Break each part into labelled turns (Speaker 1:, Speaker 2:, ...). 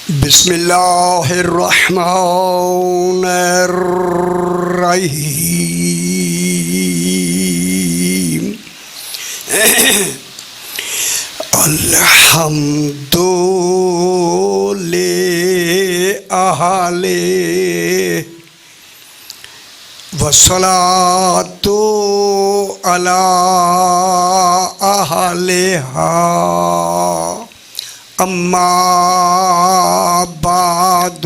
Speaker 1: بسم اللہ الرحمن الرحیم الحمد للہ والصلاۃ علی اہلہا اما بعد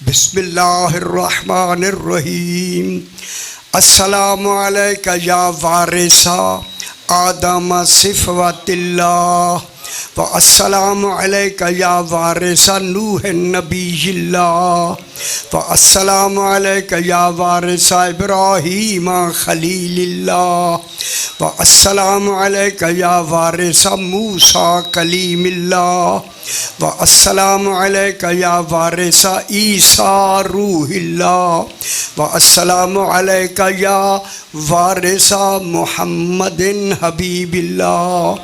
Speaker 1: بسم اللہ الرحمن الرحیم السلام علیک یا وارث آدم صفوت اللہ والسلام علیک یا وارث نوح نبی اللہ والسلام علیک یا وارث ابراہیم خلیل اللہ والسلام علیک یا وارث موسیٰ کلیم اللہ والسلام علیک یا وارث عیسیٰ روح اللہ والسلام علیک یا وارث محمد حبیب اللہ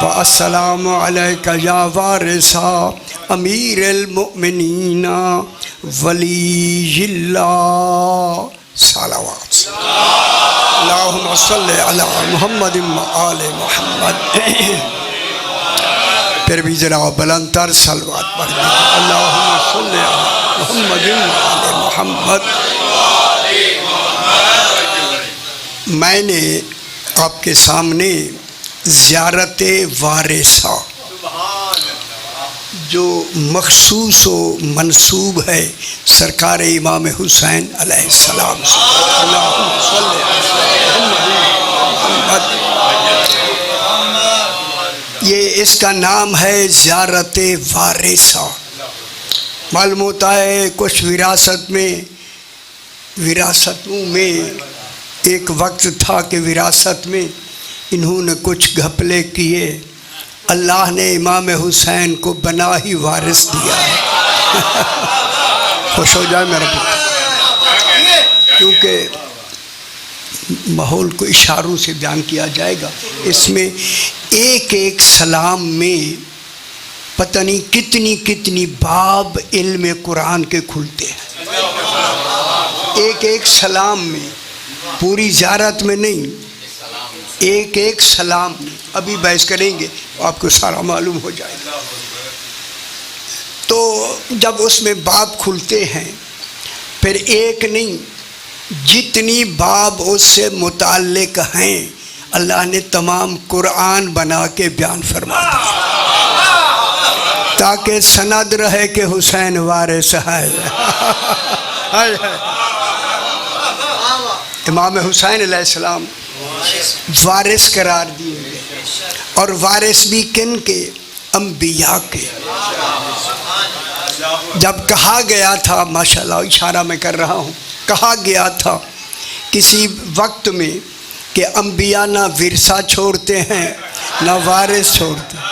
Speaker 1: والسلام علیک یا وارث امیر المؤمنین ولی اللہ صلوات اللہم صلی علی محمد وآل محمد پھر بھی ذرا بلند تر صلوات پڑھ دیں اللہم صلی علی محمد وآل محمد۔ میں نے آپ کے سامنے زیارت وارثہ جو مخصوص و منسوب ہے سرکار امام حسین علیہ السلام سے، اللہم صلی علی محمد۔ یہ اس کا نام ہے زیارت وارثہ۔ معلوم ہوتا ہے کچھ وراثتوں میں ایک وقت تھا کہ وراثت میں انہوں نے کچھ گھپلے کیے، اللہ نے امام حسین کو بنا ہی وارث دیا ہے۔ خوش ہو جائے میرا پتر، کیونکہ ماحول کو اشاروں سے بیان کیا جائے گا۔ اس میں ایک ایک سلام میں پتہ نہیں کتنی باب علم قرآن کے کھلتے ہیں، ایک ایک سلام میں، پوری زیارت میں نہیں، ایک ایک سلام میں۔ ابھی بحث کریں گے آپ کو سارا معلوم ہو جائے گا۔ تو جب اس میں باب کھلتے ہیں پھر ایک نہیں جتنی باب اس سے متعلق ہیں اللہ نے تمام قرآن بنا کے بیان فرما دیا تاکہ سند رہے کہ حسین وارث ہے۔ امام حسین علیہ السلام وارث قرار دیے گئے، اور وارث بھی کن کے؟ انبیاء کے۔ جب کہا گیا تھا، ماشاءاللہ اشارہ میں کر رہا ہوں، کہا گیا تھا کسی وقت میں کہ انبیاء نہ ورثہ چھوڑتے ہیں نہ وارث چھوڑتے ہیں،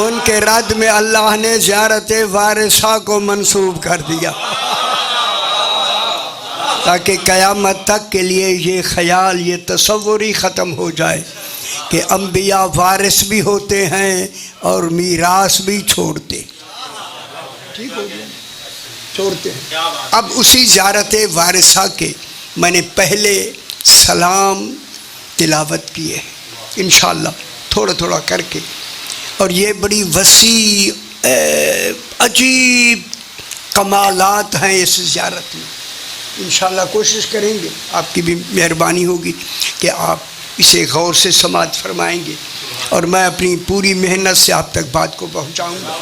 Speaker 1: ان کے رد میں اللہ نے زیارت وارثہ کو منسوب کر دیا تاکہ قیامت تک کے لیے یہ خیال، یہ تصور ہی ختم ہو جائے کہ انبیاء وارث بھی ہوتے ہیں اور میراث بھی چھوڑتے، ٹھیک ہو گیا، چھوڑتے ہیں۔ اب اسی زیارت وارثہ کے میں نے پہلے سلام تلاوت کیے ہیں انشاءاللہ تھوڑا تھوڑا کر کے، اور یہ بڑی وسیع عجیب کمالات ہیں اس زیارت میں۔ انشاءاللہ کوشش کریں گے، آپ کی بھی مہربانی ہوگی کہ آپ اسے غور سے سماعت فرمائیں گے، اور میں اپنی پوری محنت سے آپ تک بات کو پہنچاؤں گا۔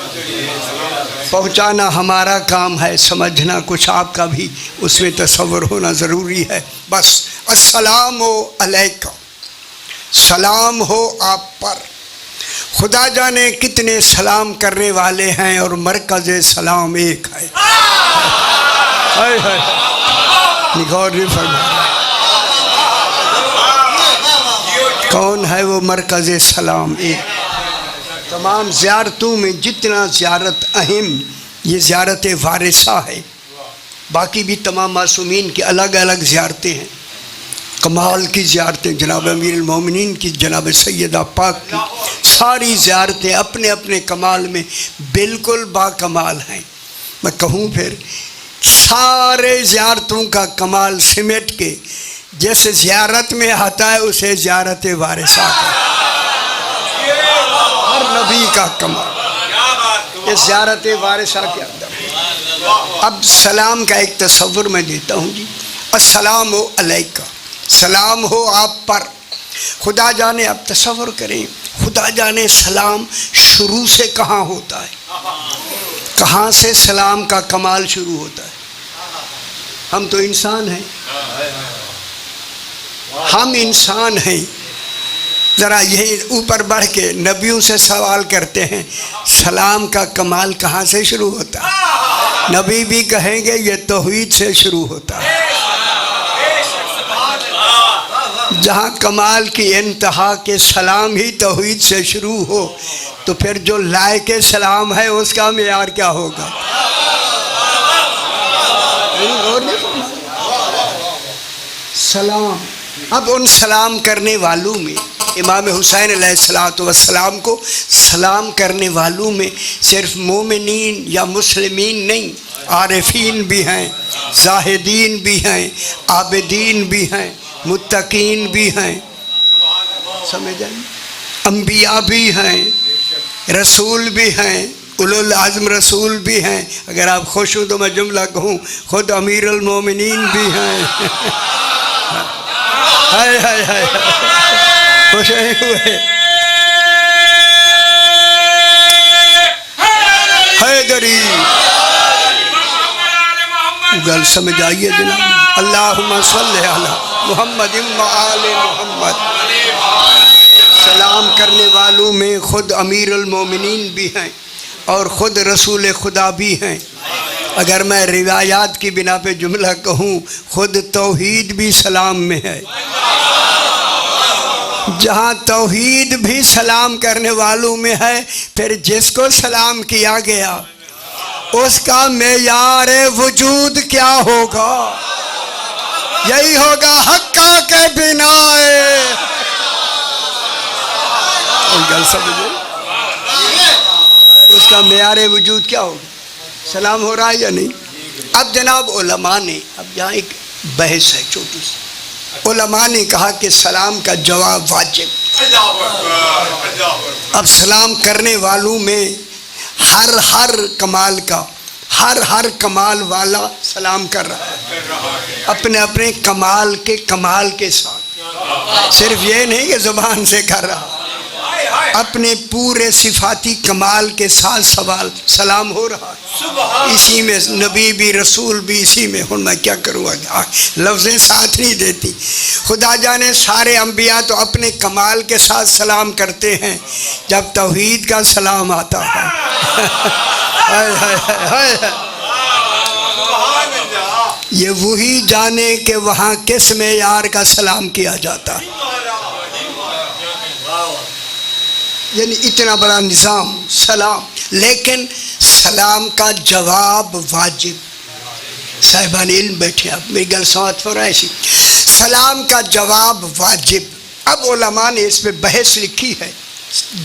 Speaker 1: پہنچانا ہمارا کام ہے، سمجھنا کچھ آپ کا بھی اس میں تصور ہونا ضروری ہے۔ بس السلام علیکم، سلام ہو آپ پر۔ خدا جانے کتنے سلام کرنے والے ہیں اور مرکز سلام ایک ہے۔ غور نہیں فرمایا کون ہے وہ مرکز سلام ایک۔ تمام زیارتوں میں جتنا زیارت اہم یہ زیارت وارثہ ہے، باقی بھی تمام معصومین کی الگ الگ زیارتیں ہیں، کمال کی زیارتیں جناب امیر المومنین کی، جناب سیدہ پاک کی ساری زیارتیں اپنے اپنے کمال میں بالکل با کمال ہیں۔ میں کہوں پھر سارے زیارتوں کا کمال سمیٹ کے جس زیارت میں آتا ہے اسے زیارت وارثہ کا، ہر نبی کا کمال اس زیارت وارثہ کے اندر۔ اب سلام کا ایک تصور میں دیتا ہوں جی، السلام علیکہ، سلام ہو آپ پر۔ خدا جانے آپ تصور کریں، خدا جانے سلام شروع سے کہاں ہوتا ہے، کہاں سے سلام کا کمال شروع ہوتا ہے۔ ہم تو انسان ہیں، ہم انسان ہیں، ذرا یہی اوپر بڑھ کے نبیوں سے سوال کرتے ہیں سلام کا کمال کہاں سے شروع ہوتا ہے؟ نبی بھی کہیں گے یہ توحید سے شروع ہوتا ہے۔ جہاں کمال کی انتہا کے سلام ہی توحید سے شروع ہو تو پھر جو لائق سلام ہے اس کا معیار کیا ہوگا؟ سلام، اب ان سلام کرنے والوں میں امام حسین علیہ السلام کو سلام کرنے والوں میں صرف مومنین یا مسلمین نہیں، عارفین بھی ہیں، زاہدین بھی ہیں، عابدین بھی ہیں، متقین بھی ہیں، سمجھ آئی، انبیاء بھی ہیں، رسول بھی ہیں، اولو العزم رسول بھی ہیں۔ اگر آپ خوش ہوں تو میں جملہ کہوں، خود امیر المومنین بھی ہیں۔ ہائے ہائے ہائے خوش ہوئے، حیدری گل سمجھ آئیے جناب، اللہم صلی علی محمد و آل محمد۔ سلام کرنے والوں میں خود امیر المومنین بھی ہیں اور خود رسول خدا بھی ہیں۔ اگر میں روایات کی بنا پہ جملہ کہوں، خود توحید بھی سلام میں ہے۔ جہاں توحید بھی سلام کرنے والوں میں ہے، پھر جس کو سلام کیا گیا اس کا معیار وجود کیا ہوگا؟ یہی ہوگا حقا کے بنا اس کا معیار وجود کیا ہوگا؟ سلام ہو رہا ہے یا نہیں؟ اب جناب علماء نے، اب یہاں ایک بحث ہے چھوٹی سی، علماء نے کہا کہ سلام کا جواب واجب۔ اب سلام کرنے والوں میں ہر کمال کا، ہر کمال والا سلام کر رہا ہے اپنے اپنے کمال کے ساتھ، صرف یہ نہیں کہ زبان سے کر رہا، اپنے پورے صفاتی کمال کے ساتھ سلام ہو رہا ہے۔ اسی میں نبی بھی رسول بھی اسی میں۔ ہوں میں کیا کروں گا، لفظیں ساتھ نہیں دیتی۔ خدا جانے سارے انبیاء تو اپنے کمال کے ساتھ سلام کرتے ہیں، جب توحید کا سلام آتا ہے یہ وہی جانے کہ وہاں کس معیار کا سلام کیا جاتا ہے۔ یعنی اتنا بڑا نظام سلام، لیکن سلام کا جواب واجب۔ صاحبان علم بیٹھے، آپ میری گل سمجھ پا رہے ہیں، سلام کا جواب واجب۔ اب علماء نے اس پہ بحث لکھی ہے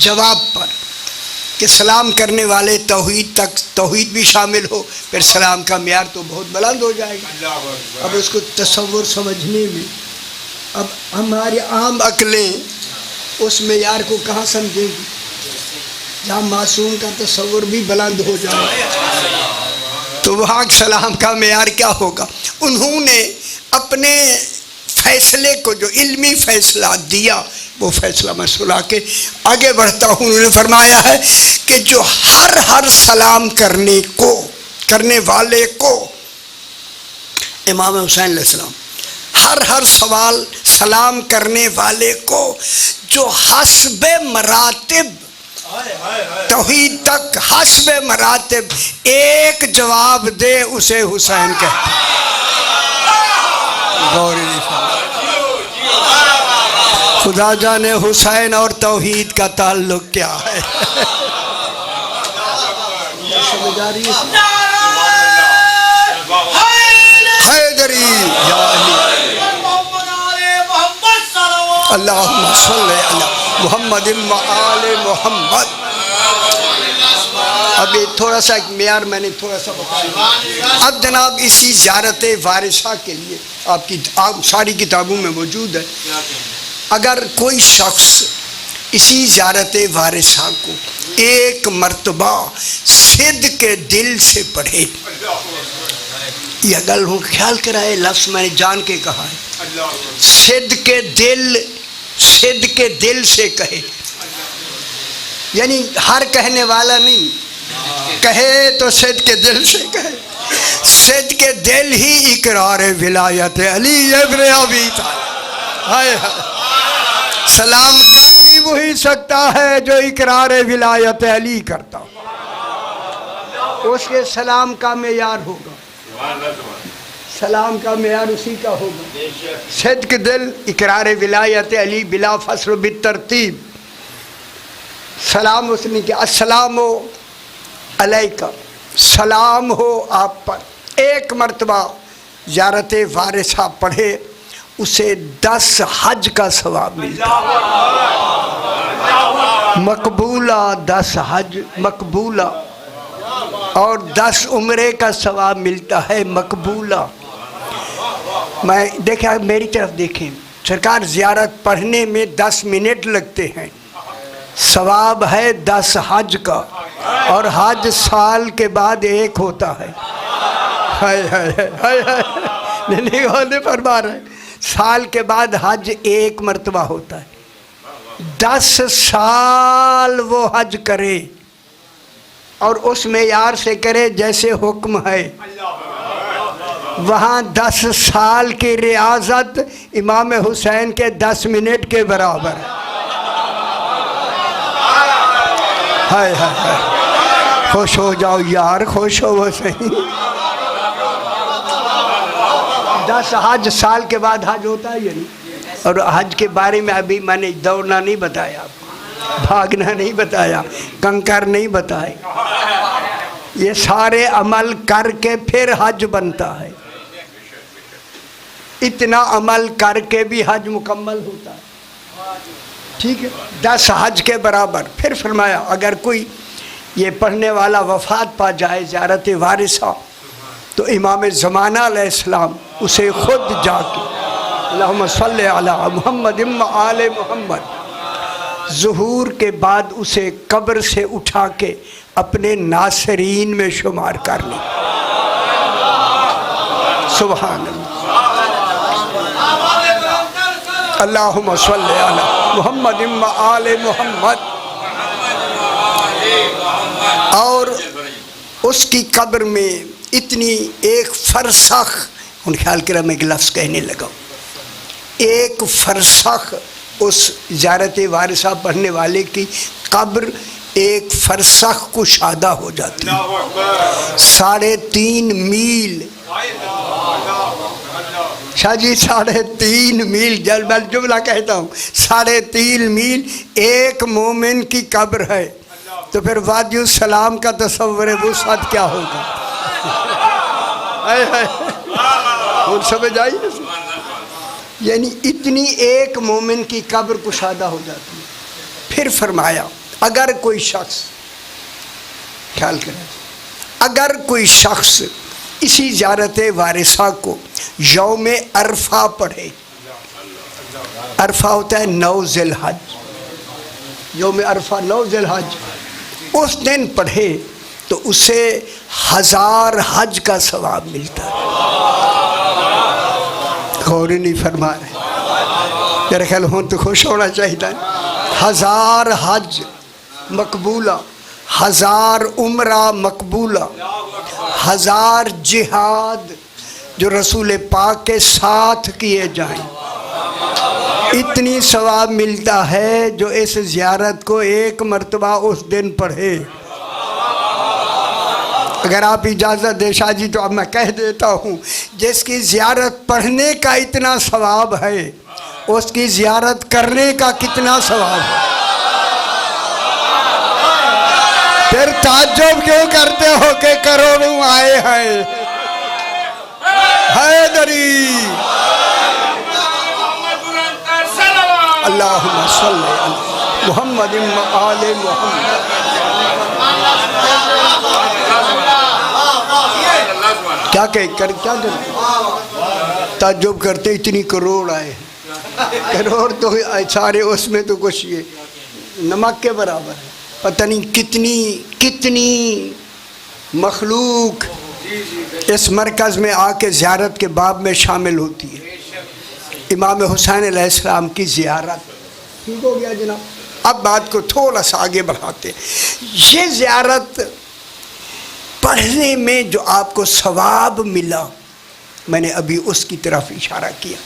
Speaker 1: جواب پر کہ سلام کرنے والے توحید بھی شامل ہو، پھر سلام کا معیار تو بہت بلند ہو جائے گا۔ اب اس کو تصور سمجھنے میں اب ہماری عام عقلیں اس معیار کو کہاں سمجھیں گی؟ جہاں معصوم کا تصور بھی بلند ہو جائے تو وہاں سلام کا معیار کیا ہوگا؟ انہوں نے اپنے فیصلے کو، جو علمی فیصلہ دیا، وہ فیصلہ میں سنا کے آگے بڑھتا ہوں۔ انہوں نے فرمایا ہے کہ جو ہر سلام کرنے والے کو، امام حسین علیہ السلام، ہر سلام کرنے والے کو جو حسب مراتب توحید تک، حسب مراتب ایک جواب دے، اسے حسین کہتے ہیں۔ خدا جانے حسین اور توحید کا تعلق کیا ہے۔ سمجھ آ رہی ہے؟ حیدری یا علی اللہم صلی علی محمد و آل محمد. ابھی تھوڑا سا ایک معیار میں نے تھوڑا سا بتایا. اب جناب اسی زیارت وارثہ کے لیے آپ ساری کتابوں میں موجود ہے. اگر کوئی شخص اسی زیارت وارثہ کو ایک مرتبہ صدق کے دل سے پڑھے، یہ گل خیال کرائے، لفظ میں نے جان کے کہا ہے، صدق کے دل سے کہے، یعنی ہر کہنے والا نہیں، کہے تو صدق کے دل سے کہے. صدق کے دل ہی اقرار ولایت علی ابن ابی طالب. ہائے ہائے، سلام کر ہی وہی سکتا ہے جو اقرار ولایت علی کرتا، اس کے سلام کا معیار ہوگا، سلام کا معیار اسی کا ہوگا. صدق دل، اقرار ولایت علی بلا فصل و بالترتیب. سلام اس نے کہ السلام علیکہ، سلام ہو آپ پر. ایک مرتبہ زیارت وارثہ پڑھے اسے 10 حج کا ثواب ملتا ہے، مقبولہ 10 حج مقبولہ، اور 10 عمرے کا ثواب ملتا ہے مقبولہ. میں دیکھیں، میری طرف دیکھیں، سرکار زیارت پڑھنے میں 10 منٹ لگتے ہیں، ثواب ہے 10 حج کا، اور حج سال کے بعد ایک ہوتا ہے. ہائے ہائے ہائے ہائے، نہیں ہونے پر بار ہے، سال کے بعد حج ایک مرتبہ ہوتا ہے. 10 سال وہ حج کرے اور اس معیار سے کرے جیسے حکم ہے، وہاں 10 سال کی ریاضت امام حسین کے 10 منٹ کے برابر ہے. ہائے ہائے ہائے، خوش ہو جاؤ یار، خوش ہو وہ صحیح. 10 حج سال کے بعد حج ہوتا ہے یعنی. اور حج کے بارے میں ابھی میں نے دوڑنا نہیں بتایا، بھاگنا نہیں بتایا، کنکر نہیں بتائے، یہ سارے عمل کر کے پھر حج بنتا ہے. اتنا عمل کر کے بھی حج مکمل ہوتا ہے. ٹھیک ہے، 10 حج کے برابر. پھر فرمایا اگر کوئی یہ پڑھنے والا وفات پا جائے زیارت وارثہ تو امام زمانہ علیہ السلام اسے خود جا کے اللہم صلی علی محمد و آل محمد ظہور کے بعد اسے قبر سے اٹھا کے اپنے ناصرین میں شمار کر لی. سبحان اللہ. اللہم صلی علی محمد و آل محمد. اور اس کی قبر میں اتنی ایک فرسخ، ان خیال کرا میں ایک لفظ کہنے لگا، ایک فرسخ اس زیارت وارثہ پڑھنے والے کی قبر ایک فرسخ کشادہ ہو جاتی ہے. 3.5 میل، شاہ جی 3.5 میل، جب میں جملہ کہتا ہوں 3.5 میل ایک مومن کی قبر ہے، تو پھر وادی السلام کا تصور وسعت کیا ہوگا. اور سمجھ آئی، یعنی اتنی ایک مومن کی قبر کشادہ ہو جاتی ہے. پھر فرمایا اگر کوئی شخص، خیال کریں، اگر کوئی شخص اسی زیارت وارثہ کو یوم عرفہ پڑھے، عرفہ ہوتا ہے 9 ذی الحج، یوم عرفہ 9 ذی الحج، اس دن پڑھے تو اسے 1000 حج کا ثواب ملتا ہے. غور نہیں فرما رہے، میرے خیال ہوں تو خوش ہونا چاہیے. 1000 حج مقبولہ، 1000 عمرہ مقبولہ، 1000 جہاد جو رسول پاک کے ساتھ کیے جائیں، اتنی ثواب ملتا ہے جو اس زیارت کو ایک مرتبہ اس دن پڑھے. اگر آپ اجازت دے شاہ جی تو اب میں کہہ دیتا ہوں، جس کی زیارت پڑھنے کا اتنا ثواب ہے اس کی زیارت کرنے کا کتنا ثواب ہے. پھر تعجب کیوں کرتے ہو کہ کروڑوں آئے ہیں. حیدری اللہم صلی علی محمد و آل محمد. کیا تعجب کرتے اتنی کروڑ آئے، کروڑ تو سارے اس میں تو کچھ یہ نمک کے برابر ہے. پتہ نہیں کتنی مخلوق اس مرکز میں آ کے زیارت کے باب میں شامل ہوتی ہے. امام حسین علیہ السلام کی زیارت. ٹھیک ہو گیا جناب. اب بات کو تھوڑا سا آگے بڑھاتے. یہ زیارت پڑھنے میں جو آپ کو ثواب ملا، میں نے ابھی اس کی طرف اشارہ کیا.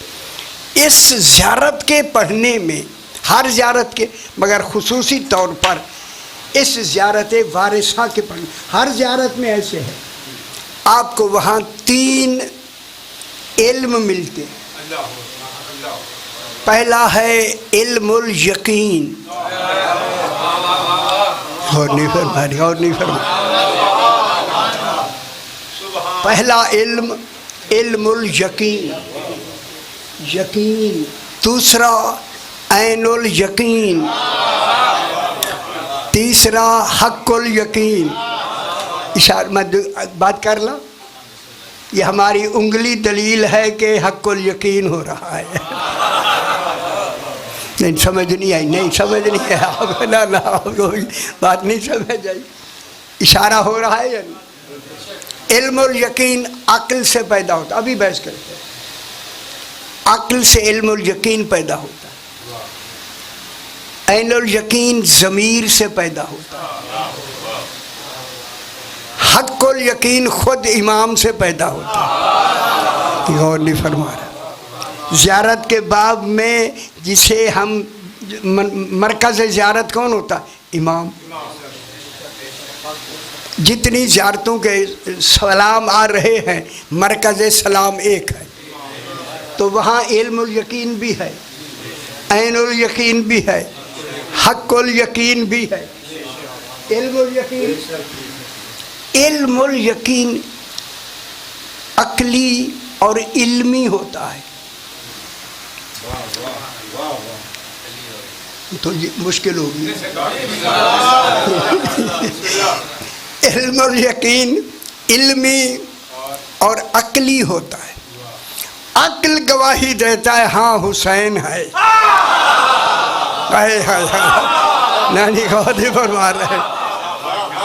Speaker 1: اس زیارت کے پڑھنے میں، ہر زیارت کے مگر خصوصی طور پر اس زیارت وارثہ کے پڑھنے، ہر زیارت میں ایسے ہے آپ کو وہاں 3 علم ملتے. پہلا ہے علم الیقین. اور نہیں فرمایا. پہلا علم الیقین، یقین. دوسرا عین الیقین. تیسرا حق الیقین. میں بات کر لوں، یہ ہماری انگلی دلیل ہے کہ حق الیقین ہو رہا ہے. نہیں سمجھ نہیں آئی، نہیں سمجھ نہیں آئی، بات نہیں سمجھ آئی. اشارہ ہو رہا ہے یا نہیں؟ علم الیقین عقل سے پیدا ہوتا. ابھی بحث کرتے ہیں. عقل سے علم الیقین پیدا ہوتا ہے. عین الیقین ضمیر سے پیدا ہوتا ہے. حق الیقین خود امام سے پیدا ہوتا ہے. غور نہیں فرما رہا. زیارت کے باب میں جسے ہم مرکز زیارت کون ہوتا ہے؟ امام. جتنی زیارتوں کے سلام آ رہے ہیں مرکز سلام ایک ہے. تو وہاں علم الیقین بھی ہے، عین الیقین بھی ہے، حق الیقین بھی ہے. علم الیقین عقلی اور علمی ہوتا ہے. تو یہ مشکل ہوگی. علم الیقین علمی اور عقلی ہوتا ہے. عقل گواہی دیتا ہے ہاں حسین ہے. نانی گواہی فرما رہے.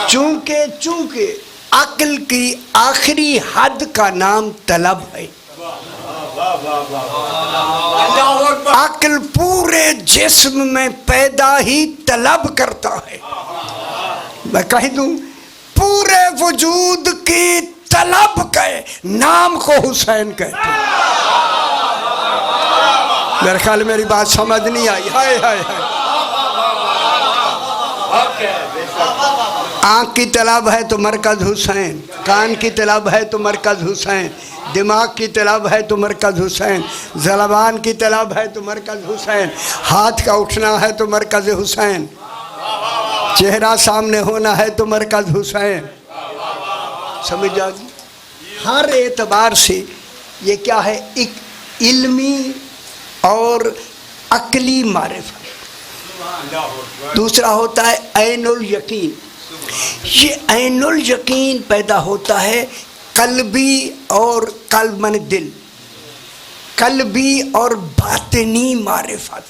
Speaker 1: چونکہ عقل کی آخری حد کا نام طلب ہے. عقل پورے جسم میں پیدا ہی طلب کرتا ہے. میں کہہ دوں پورے وجود کی طلب کے نام کو حسین کہتے ہیں. میرے خیال میری بات سمجھ نہیں آئی. ہائے ہائے ہائے. آنکھ کی طلب ہے تو مرکز حسین، کان کی طلب ہے تو مرکز حسین، دماغ کی طلب ہے تو مرکز حسین، زبان کی طلب ہے تو مرکز حسین، ہاتھ کا اٹھنا ہے تو مرکز حسین، چہرہ سامنے ہونا ہے تو مرکز حسین. سمجھ جاگی. ہر اعتبار سے یہ کیا ہے؟ ایک علمی اور عقلی معرفت. دوسرا ہوتا ہے عین الیقین. یہ عین الیقین پیدا ہوتا ہے قلبی اور قلب من دل، قلبی اور باطنی معرفت.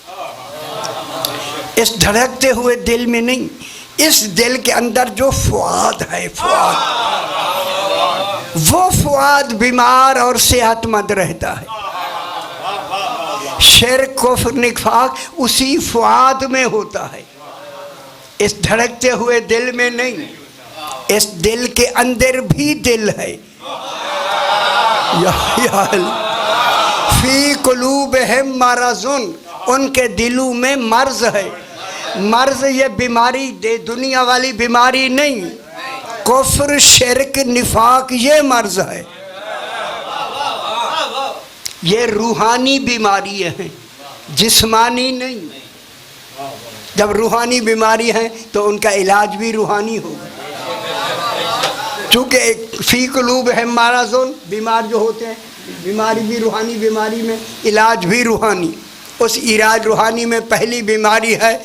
Speaker 1: اس دھڑکتے ہوئے دل میں نہیں، اس دل کے اندر جو فؤاد ہے، وہ فؤاد بیمار اور صحت مند رہتا ہے. شرک کفر نفاق اسی فؤاد میں ہوتا ہے، اس دھڑکتے ہوئے دل میں نہیں. اس دل کے اندر بھی دل ہے. فی قلوبہم مرض، ان کے دلوں میں مرض ہے. مرض یہ بیماری دنیا والی بیماری نہیں، کفر شرک نفاق یہ مرض ہے. یہ روحانی بیماری ہیں، جسمانی نہیں. جب روحانی بیماری ہے تو ان کا علاج بھی روحانی ہوگا. چونکہ فی قلوبہم مرض، بیمار جو ہوتے ہیں بیماری بھی روحانی، بیماری میں علاج بھی روحانی. اس ایراج روحانی میں پہلی بیماری ہے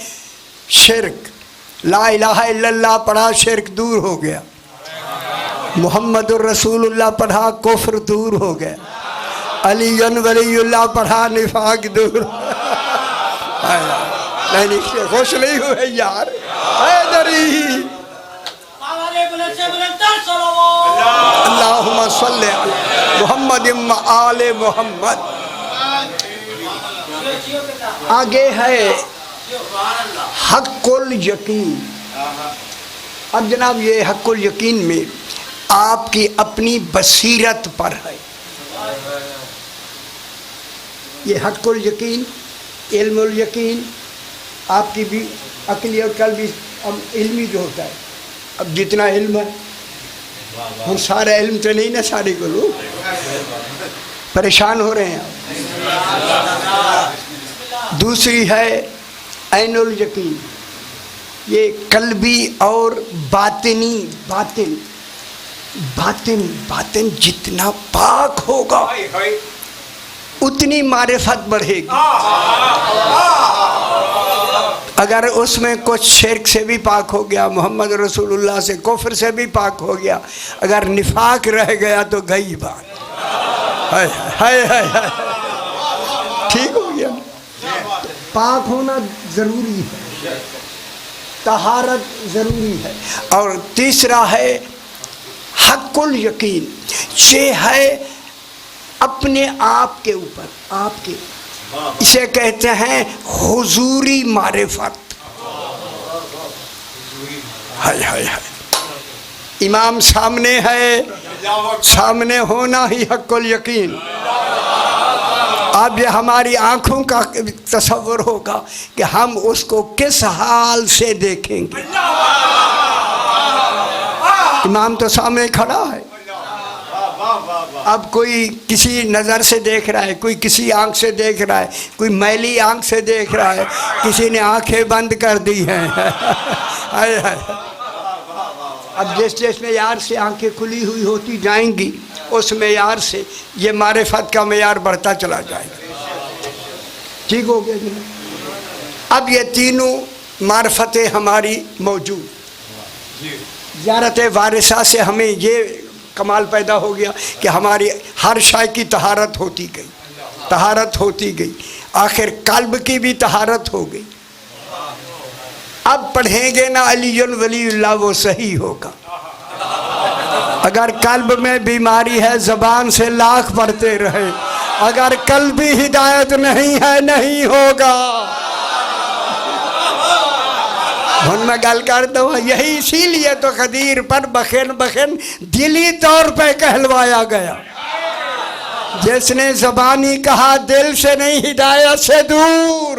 Speaker 1: شرک. لا الہ الا اللہ پڑھا شرک دور ہو گیا. محمد الرسول اللہ پڑھا کفر دور ہو گیا. علی ولی اللہ پڑھا نفاق دور. نہیں خوش نہیں ہوئے یار. حیدری اللہم صلی علی محمد و آل محمد. آگے ہے حق الیقین. اب جناب یہ حق الیقین میں آپ کی اپنی بصیرت پر ہے. یہ حق الیقین علم الیقین آپ کی بھی عقلی اور قلبی علمی جو ہوتا ہے. اب جتنا علم ہے ہم سارا علم تو نہیں نا سارے کو لوگ پریشان ہو رہے ہیں. دوسری ہے عین الیقین. یہ قلبی اور باطنی باطن جتنا پاک ہوگا اتنی معرفت بڑھے گی. اگر اس میں کچھ شرک سے بھی پاک ہو گیا, محمد رسول اللہ سے کفر سے بھی پاک ہو گیا, اگر نفاق رہ گیا تو گئی بات. ٹھیک ہو گیا. پاک ہونا ضروری ہے, طہارت ضروری ہے. اور تیسرا ہے حق الیقین. یہ ہے اپنے آپ کے اوپر, آپ کے, اسے کہتے ہیں حضوری معرفت. ہائے ہائے ہائے. امام سامنے ہے, سامنے ہونا ہی حق الیقین. اب یہ ہماری آنکھوں کا تصور ہوگا کہ ہم اس کو کس حال سے دیکھیں گے. امام تو سامنے کھڑا ہے. اب کوئی کسی نظر سے دیکھ رہا ہے, کوئی کسی آنکھ سے دیکھ رہا ہے, کوئی میلی آنکھ سے دیکھ رہا ہے, کسی نے آنکھیں بند کر دی ہیں. اب جس معیار سے آنکھیں کھلی ہوئی ہوتی جائیں گی اس معیار سے یہ معرفت کا معیار بڑھتا چلا جائے گا. ٹھیک ہو گیا جی. اب یہ تینوں معرفتیں ہماری موجود. زیارت وارثہ سے ہمیں یہ کمال پیدا ہو گیا کہ ہماری ہر شے کی طہارت ہوتی گئی, آخر قلب کی بھی طہارت ہو گئی. اب پڑھیں گے نا علی ولی اللہ وہ صحیح ہوگا. اگر قلب میں بیماری ہے زبان سے لاکھ پڑھتے رہے, اگر قلبی ہدایت نہیں ہے نہیں ہوگا. ہن میں گل کرتا ہوں, یہی اسی لیے تو قدیر پر بخن دلی طور پہ کہلوایا گیا. جس نے زبانی کہا دل سے نہیں ہدایت سے دور.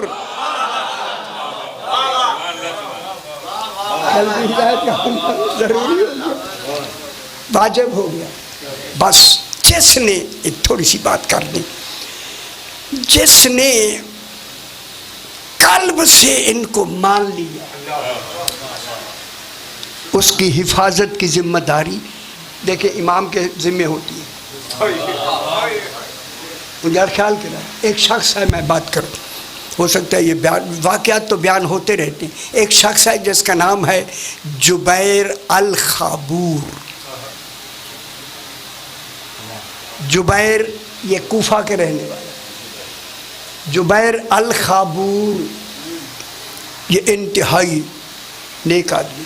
Speaker 1: قلبی ہدایت کا ضروری ہو گیا, واجب ہو گیا. بس جس نے ایک تھوڑی سی بات کر دی, جس نے قلب سے ان کو مان لیا اس کی حفاظت کی ذمہ داری دیکھیں امام کے ذمہ ہوتی ہے. مجھے خیال کرا ایک شخص ہے, میں بات کروں, ہو سکتا ہے یہ واقعات تو بیان ہوتے رہتے ہیں. ایک شخص ہے جس کا نام ہے جبیر الخابور. جبیر یہ کوفہ کے رہنے والا. جبیر الخابور یہ انتہائی نیک آدمی.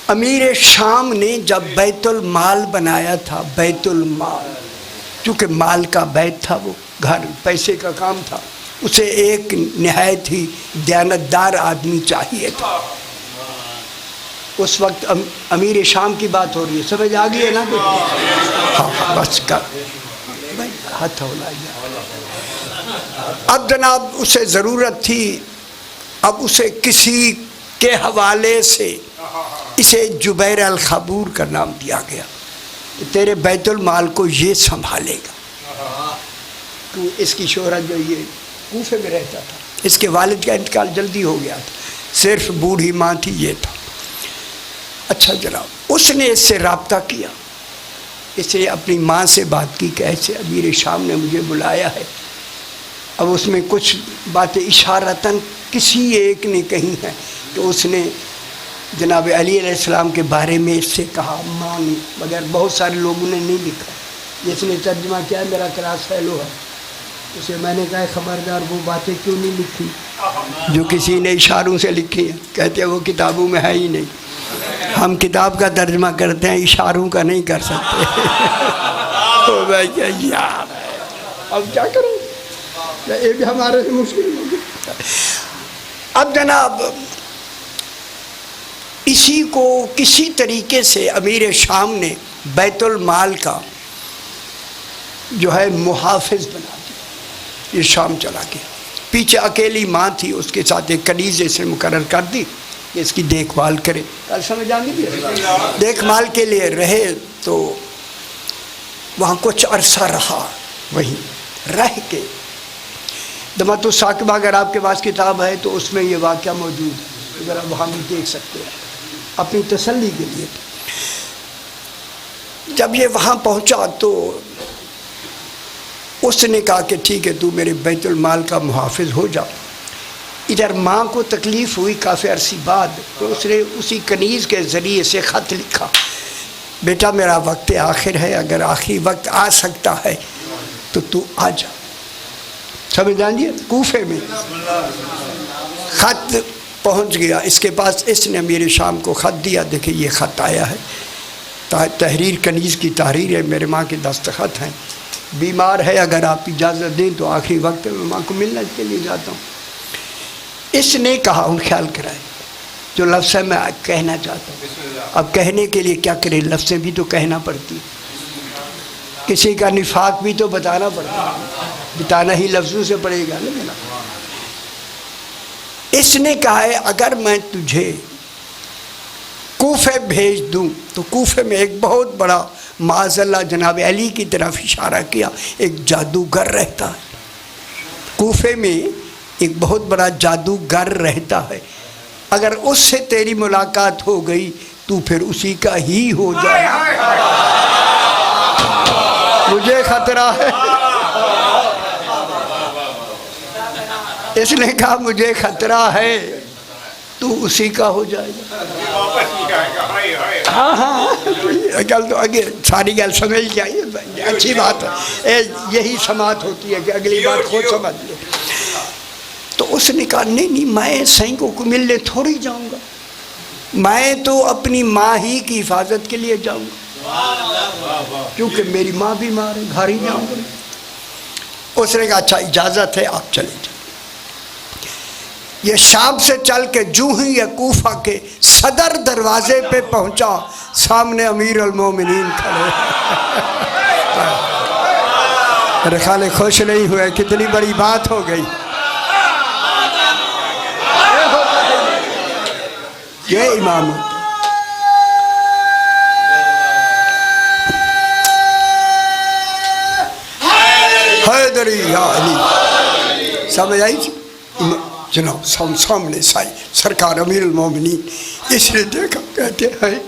Speaker 1: امیر شام نے جب بیت المال بنایا تھا, بیت المال چونکہ مال کا بیت تھا, وہ گھر پیسے کا کام تھا, اسے ایک نہایت ہی دیانتدار آدمی چاہیے تھا. اس وقت امیر شام کی بات ہو رہی ہے, سمجھ آ گئی ہے نا؟ ہاں بس بھائی ہاتھ ہونا. اب جناب اسے ضرورت تھی, اب اسے کسی کے حوالے سے اسے جبیر الخابور کا نام دیا گیا. تیرے بیت المال کو یہ سنبھالے گا. تو اس کی شہرت جو یہ کوفے میں رہتا تھا, اس کے والد کا انتقال جلدی ہو گیا تھا, صرف بوڑھی ماں تھی, یہ تھا. اچھا جناب اس نے اس سے رابطہ کیا, اسے اپنی ماں سے بات کی کہ ایسے امیر شام نے مجھے بلایا ہے اب اس میں کچھ باتیں اشارتاً کسی ایک نے کہی ہیں تو اس نے جناب علی علیہ السلام کے بارے میں اس سے کہا مانی، مگر بہت سارے لوگوں نے نہیں لکھا. جس نے ترجمہ کیا میرا کلاس فیلو ہے، اسے میں نے کہا خبردار وہ باتیں کیوں نہیں لکھی جو کسی نے اشاروں سے لکھی ہیں. کہتے ہیں وہ کتابوں میں ہے ہی نہیں، ہم کتاب کا ترجمہ کرتے ہیں اشاروں کا نہیں کر سکتے. تو میں کیا یار اب کیا کروں، یہ بھی ہمارے لیے مشکل ہو گیا. اب جناب اسی کو کسی طریقے سے امیر شام نے بیت المال کا جو ہے محافظ بنا دیا. یہ شام چلا گیا. پیچھے اکیلی ماں تھی، اس کے ساتھ ایک کنیز سے مقرر کر دی کہ اس کی دیکھ بھال کرے. کل سمجھ آ گئی دیکھ بھال کے لیے رہے تو وہاں کچھ عرصہ رہا. وہیں رہ کے دمت الثاقبہ اگر آپ کے پاس کتاب ہے تو اس میں یہ واقعہ موجود ہے، اگر آپ وہاں بھی دیکھ سکتے ہیں اپنی تسلی کے لیے. جب یہ وہاں پہنچا تو اس نے کہا کہ ٹھیک ہے تو میرے بیت المال کا محافظ ہو جا. ادھر ماں کو تکلیف ہوئی کافی عرصی بعد، تو اس نے اسی کنیز کے ذریعے سے خط لکھا، بیٹا میرا وقت آخر ہے، اگر آخری وقت آ سکتا ہے تو آ جا. سمجھ جانیے کوفے میں خط پہنچ گیا اس کے پاس. اس نے امیر شام کو خط دیا، دیکھیں یہ خط آیا ہے، تحریر کنیز کی تحریر ہے، میرے ماں کے دستخط ہیں، بیمار ہے، اگر آپ اجازت دیں تو آخری وقت میں ماں کو ملنے کے لیے جاتا ہوں. اس نے کہا ان خیال کرائے جو لفظ میں کہنا چاہتا ہوں. اب کہنے کے لیے کیا کرے، لفظیں بھی تو کہنا پڑتی، کسی کا نفاق بھی تو بتانا پڑتا، بتانا ہی لفظوں سے پڑے گا نا. اس نے کہا ہے اگر میں تجھے کوفے بھیج دوں تو کوفے میں ایک بہت بڑا، معاذ اللہ جناب علی کی طرف اشارہ کیا، ایک جادوگر رہتا ہے. کوفے میں ایک بہت بڑا جادوگر رہتا ہے، اگر اس سے تیری ملاقات ہو گئی تو پھر اسی کا ہی ہو جائے. مجھے خطرہ ہے. اس نے کہا مجھے خطرہ ہے تو اسی کا ہو جائے گا. ہاں گل تو اگے ساری گل سمجھ جائیے، اچھی بات ہے، یہی سماعت ہوتی ہے کہ اگلی بات خود سمجھ لے. تو اس نے کہا نہیں میں سینکوں کو ملنے تھوڑی جاؤں گا، میں تو اپنی ماں ہی کی حفاظت کے لیے جاؤں گا، کیونکہ میری ماں بیمار ہے، گھر ہی جاؤں گا. اس نے کہا اچھا اجازت ہے آپ چلے جائیں. یہ شام سے چل کے جو ہی یہ کوفہ کے صدر دروازے پہ پہنچا، سامنے امیر المومنین کھڑے. میرے خیال خوش نہیں ہوئے، کتنی بڑی بات ہو گئی. یہ امام حیدری یا علی. سمجھ آئی تھی جناب سامنے سائی سرکار امیر المومنین. اس نے دیکھا، کہتے ہیں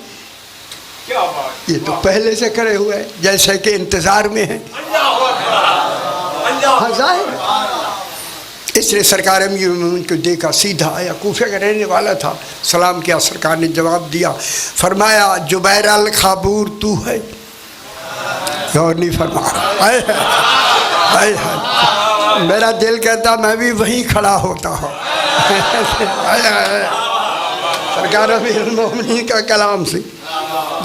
Speaker 1: یہ تو پہلے سے کرے ہوئے جیسے کہ انتظار میں ہیں. ہاں ظاہر. اس نے سرکار امیر المومنین کو دیکھا، سیدھا آیا، کوفہ کا رہنے والا تھا، سلام کیا. سرکار نے جواب دیا، فرمایا جبیر الخابور تو ہے؟ اور نہیں فرمایا. میرا دل کہتا میں بھی وہیں کھڑا ہوتا ہوں. سرکار امیر المومنین کا کلام سے،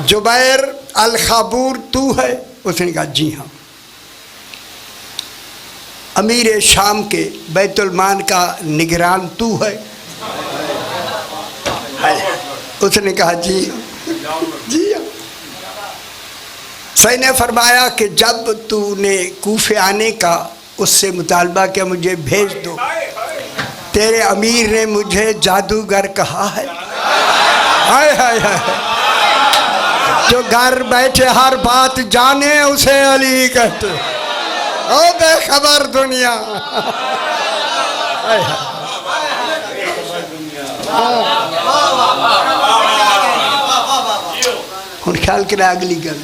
Speaker 1: جبیر الخابور تو ہے؟ اس نے کہا جی ہاں. امیر شام کے بیت المال کا نگران تو ہے؟ اس نے کہا جی جی. صحیح نے فرمایا کہ جب تو نے کوفے آنے کا اس سے مطالبہ کیا مجھے بھیج دو، تیرے امیر نے مجھے جادوگر کہا ہے. ہائے ہائے ہائے، جو گھر بیٹھے ہر بات جانے اسے علی کہتے. او بے خبر دنیا. ہن خیال کرا اگلی گل،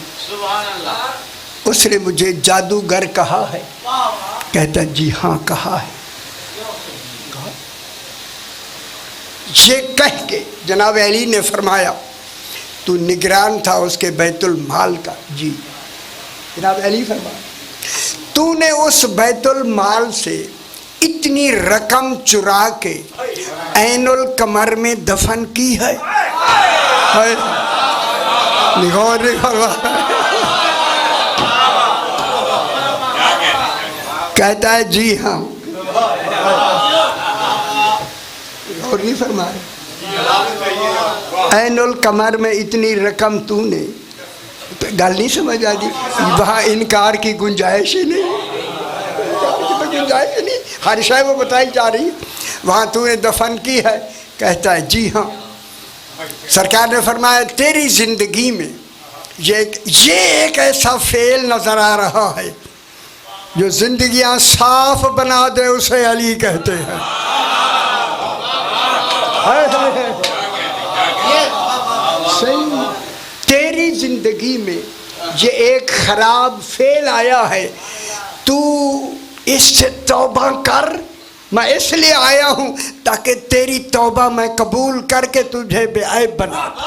Speaker 1: اس نے مجھے جادوگر کہا ہے. کہتا جی ہاں کہا ہے. یہ کہہ کے جناب علی نے فرمایا تو نگران تھا اس کے بیت المال کا. جی. جناب علی فرمایا تو نے اس بیت المال سے اتنی رقم چرا کے عین القمر میں دفن کی ہے. کہتا ہے جی ہاں. اور نہیں فرمایا عین القمر میں اتنی رقم تو نے. گل نہیں سمجھ آ گئی. وہاں انکار کی گنجائش ہی نہیں. گنجائش نہیں. ہر شے وہ بتائی جا رہی. وہاں تو نے دفن کی ہے. کہتا ہے جی ہاں. سرکار نے فرمایا تیری زندگی میں یہ ایک ایسا فعل نظر آ رہا ہے جو زندگیاں صاف بنا دے, اسے علی کہتے ہیں. صحیح. تیری زندگی میں یہ ایک خراب فعل آیا ہے, تو اس سے توبہ کر. میں اس لیے آیا ہوں تاکہ تیری توبہ میں قبول کر کے تجھے بے عیب بنا دوں.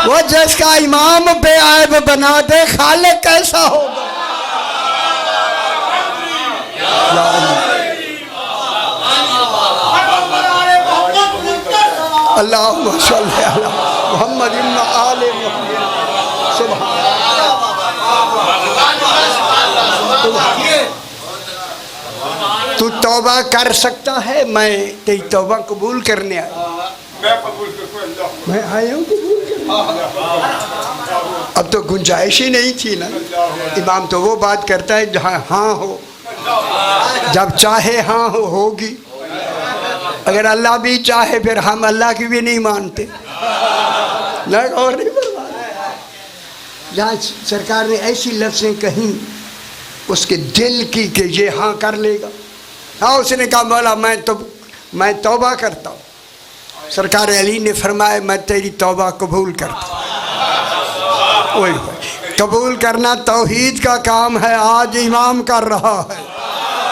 Speaker 1: وہ جس کا امام بے عیب بنا دے خالق کیسا ہوگا. اللہم صلی علی محمد آل محمد. سبحان تو توبہ کر سکتا ہے. میں تیری توبہ قبول کرنے آیا. میں آیا ہوں قبول کرنے. اب تو گنجائش ہی نہیں تھی نا. امام تو وہ بات کرتا ہے جہاں ہاں ہو. جب چاہے ہاں ہوگی. اگر اللہ بھی چاہے پھر ہم اللہ کی بھی نہیں مانتے. اور نہیں فرمایا. جہاں سرکار نے ایسی لفظیں کہیں اس کے دل کی کہ یہ ہاں کر لے گا. ہاں اس نے کہا مولا میں توبہ کرتا ہوں. سرکار علی نے فرمایا میں تیری توبہ قبول کرتا ہوں. قبول کرنا توحید کا کام ہے. آج امام کر رہا ہے.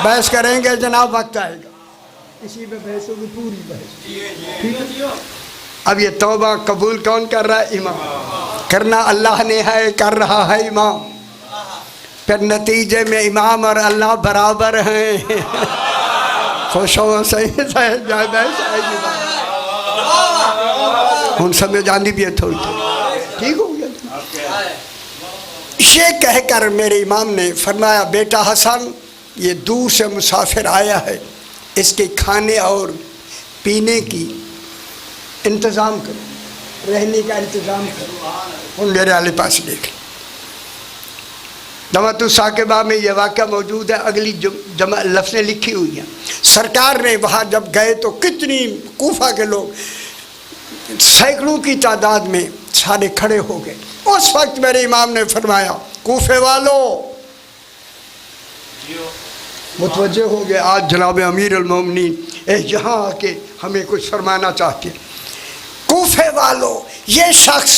Speaker 1: بحث کریں گے جناب, وقت آئے گا اسی میں بحث ہوگی پوری بحث. اب یہ توبہ قبول کون کر رہا ہے؟ امام. کرنا اللہ نے ہے, کر رہا ہے امام. پھر نتیجے میں امام اور اللہ برابر ہیں. خوش ہو صحیح ہوں سمجھ آندی بھی ہے تھوڑی ٹھیک ہو گیا. یہ کہہ کر میرے امام نے فرمایا بیٹا حسن یہ دور سے مسافر آیا ہے, اس کے کھانے اور پینے کی انتظام کرو, رہنے کا انتظام کرو. ہوں میرے والے پاس دیکھ. دمت الثاقبہ میں یہ واقعہ موجود ہے. اگلی جمع لفظیں لکھی ہوئی ہیں. سرکار نے وہاں جب گئے تو کتنی کوفہ کے لوگ سینکڑوں کی تعداد میں سارے کھڑے ہو گئے. اس وقت میرے امام نے فرمایا کوفے والوں متوجہ ہو گئے. آج جناب امیر المومنین یہاں آ کے ہمیں کچھ فرمانا چاہتے ہیں. کوفے والوں یہ شخص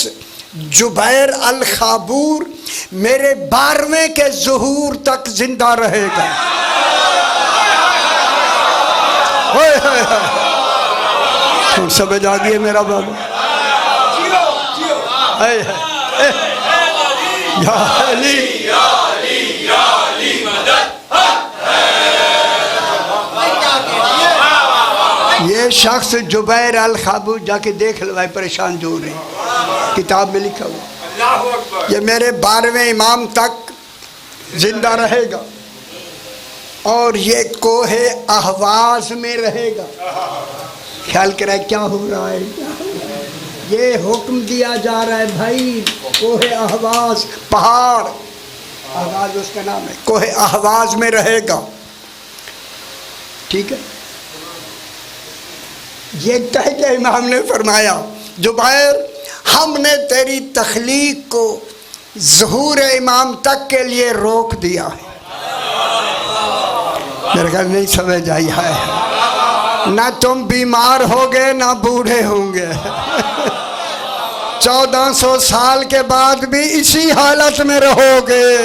Speaker 1: جبیر الخابور میرے 12ویں کے ظہور تک زندہ رہے گا. سمجھ آ گئی میرا بابا. یا علی یہ شخص جبیر الخابور جا کے دیکھ لو, پریشان جو رہے کتاب میں لکھا ہوا. یہ میرے 12ویں امام تک زندہ رہے گا اور یہ کوہ احواز میں رہے گا. خیال کرے کیا ہو رہا ہے. یہ حکم دیا جا رہا ہے بھائی کوہ احواز پہاڑ, احواز اس کا نام ہے, کوہ احواز میں رہے گا. ٹھیک ہے. یہ کہہ کے امام نے فرمایا جبیر ہم نے تیری تخلیق کو ظہور امام تک کے لیے روک دیا ہے. میرے خیال نہیں سمجھ آئی ہے. نہ تم بیمار ہوگے نہ بوڑھے ہوں گے. 1400 سال کے بعد بھی اسی حالت میں رہو گے.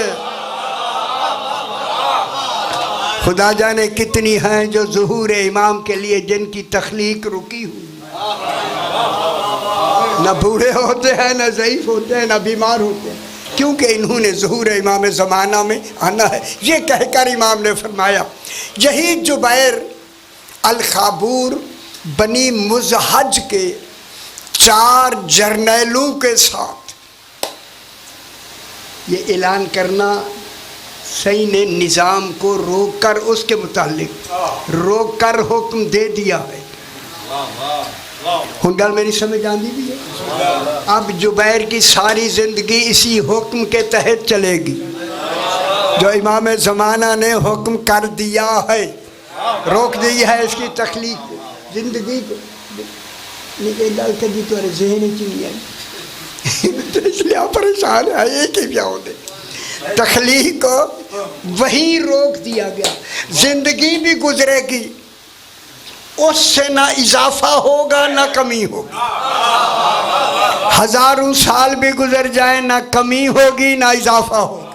Speaker 1: خدا جانے کتنی ہیں جو ظہور امام کے لیے جن کی تخلیق رکی ہوئی. نہ بوڑھے ہوتے ہیں، نہ ضعیف ہوتے ہیں، نہ بیمار ہوتے ہیں، کیونکہ انہوں نے ظہور امام زمانہ میں آنا ہے. یہ کہہ کر امام نے فرمایا یہی جبیر الخابور بنی مزحج کے 4 جرنیلوں کے ساتھ یہ اعلان کرنا صحیح نے نظام کو روک کر اس کے متعلق روک کر حکم دے دیا ہے. گل میری سمجھ آندی بھی ہے. اب جبیر کی ساری زندگی اسی حکم کے تحت چلے گی جو امام زمانہ نے حکم کر دیا ہے. روک دی ہے اس کی تخلیق زندگی کو. لیکن گل کبھی تمہارے ذہن چ نہیں آئی اس لیے آپ پریشان ہے. ایک ہی بیاہ دے تخلیق کو وہی روک دیا گیا. زندگی بھی گزرے گی، اس سے نہ اضافہ ہوگا نہ کمی ہوگی. 1000 سال بھی گزر جائیں نہ کمی ہوگی نہ اضافہ ہوگا.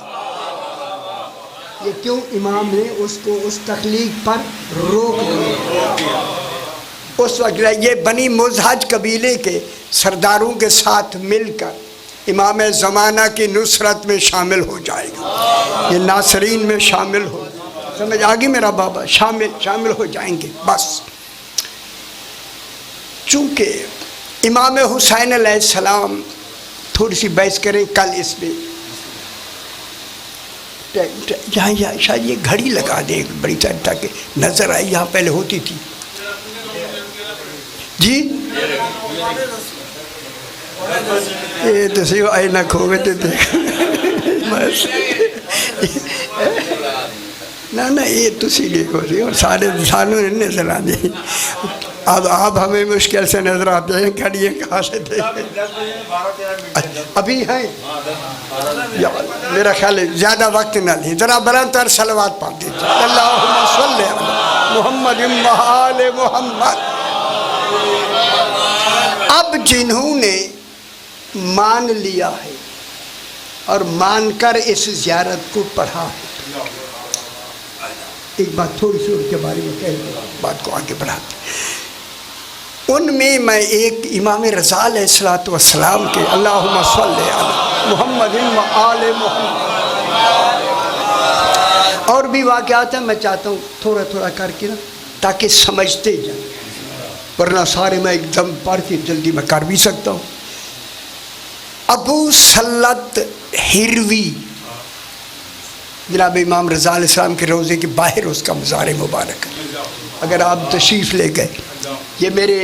Speaker 1: یہ کیوں؟ امام نے اس کو اس تخلیق پر روک دیا. اس وقت یہ بنی مزحج قبیلے کے سرداروں کے ساتھ مل کر امام زمانہ کی نصرت میں شامل ہو جائے گا. یہ ناصرین میں شامل ہو. سمجھ آگی میرا بابا؟ شامل ہو جائیں گے. بس چونکہ امام حسین علیہ السلام تھوڑی سی بحث کریں کل اس میں. یہاں شاید یہ گھڑی لگا دے بڑی طرح تاکہ نظر آئی. یہاں پہلے ہوتی تھی جی. یہ تو سی آئینہ کھو گئے تھے دیکھ نہ یہ تو سی دیکھو سی اور سارے سالوں نے نظر آ دی. اب آپ ہمیں مشکل سے نظر آتے ہیں. گھڑیاں کہاں سے دیکھیں ابھی ہیں. میرا خیال ہے زیادہ وقت نہ لیں. ذرا بلند تر صلوات پڑھ دیجیے. اللہم صلی علی محمد و آل محمد. اب جنہوں نے مان لیا ہے اور مان کر اس زیارت کو پڑھا ہے، ایک بات تھوڑی سی ان کے بارے میں کہہ دوں، بات کو آگے بڑھاتے. ان میں ایک امام رضا علیہ السلام کے اللہم صلی علی محمد و آل محمد اور بھی واقعات ہیں. میں چاہتا ہوں تھوڑا تھوڑا کر کے نا تاکہ سمجھتے جائیں، ورنہ سارے میں ایک دم پڑھ کے جلدی میں کر بھی سکتا ہوں. ابو سلط ہروی جناب امام رضا علیہ السلام کے روضے کے باہر اس کا مزار مبارک ہے. اگر آپ تشریف لے گئے، یہ میرے